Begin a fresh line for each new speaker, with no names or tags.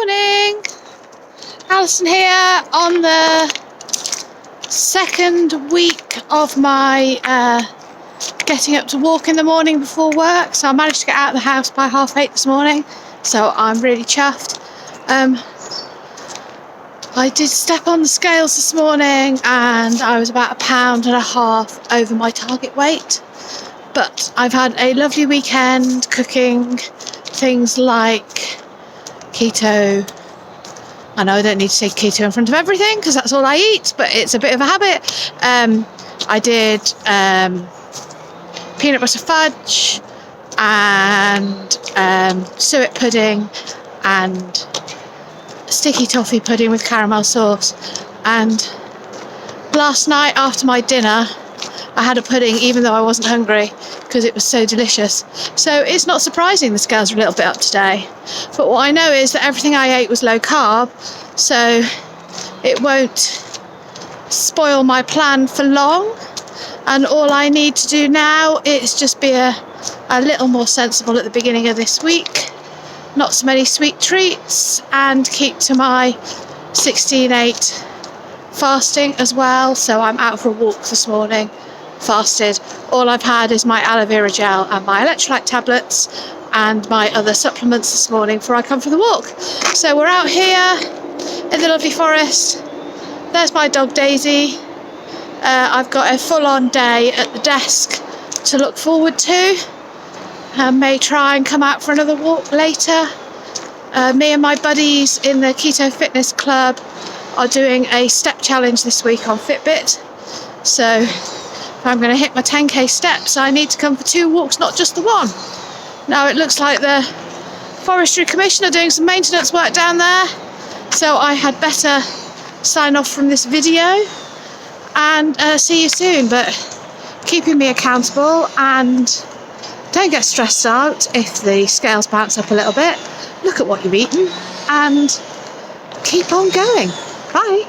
Morning! Alison here on the second week of my getting up to walk in the morning before work. So I managed to get out of the house by 8:30 this morning, so I'm really chuffed. I did step on the scales this morning and I was about 1.5 pounds over my target weight. But I've had a lovely weekend cooking things like keto. I know I don't need to say keto in front of everything because that's all I eat, but it's a bit of a habit. I did peanut butter fudge and suet pudding and sticky toffee pudding with caramel sauce. And last night after my dinner I had a pudding even though I wasn't hungry because it was so delicious. So it's not surprising the scales are a little bit up today. But what I know is that everything I ate was low carb, so it won't spoil my plan for long. And all I need to do now is just be a little more sensible at the beginning of this week. Not so many sweet treats, and keep to my 16/8 fasting as well. So I'm out for a walk this morning, fasted. All I've had is my aloe vera gel and my electrolyte tablets and my other supplements this morning before I come for the walk. So we're out here in the lovely forest. There's my dog Daisy. I've got a full-on day at the desk to look forward to. I may try and come out for another walk later. Me and my buddies in the Keto Fitness Club are doing a step challenge this week on Fitbit. So if I'm going to hit my 10k steps, I need to come for 2 walks, not just the one. Now it looks like the Forestry Commission are doing some maintenance work down there, so I had better sign off from this video and see you soon. But keeping me accountable, and don't get stressed out if the scales bounce up a little bit. Look at what you've eaten and keep on going. Bye.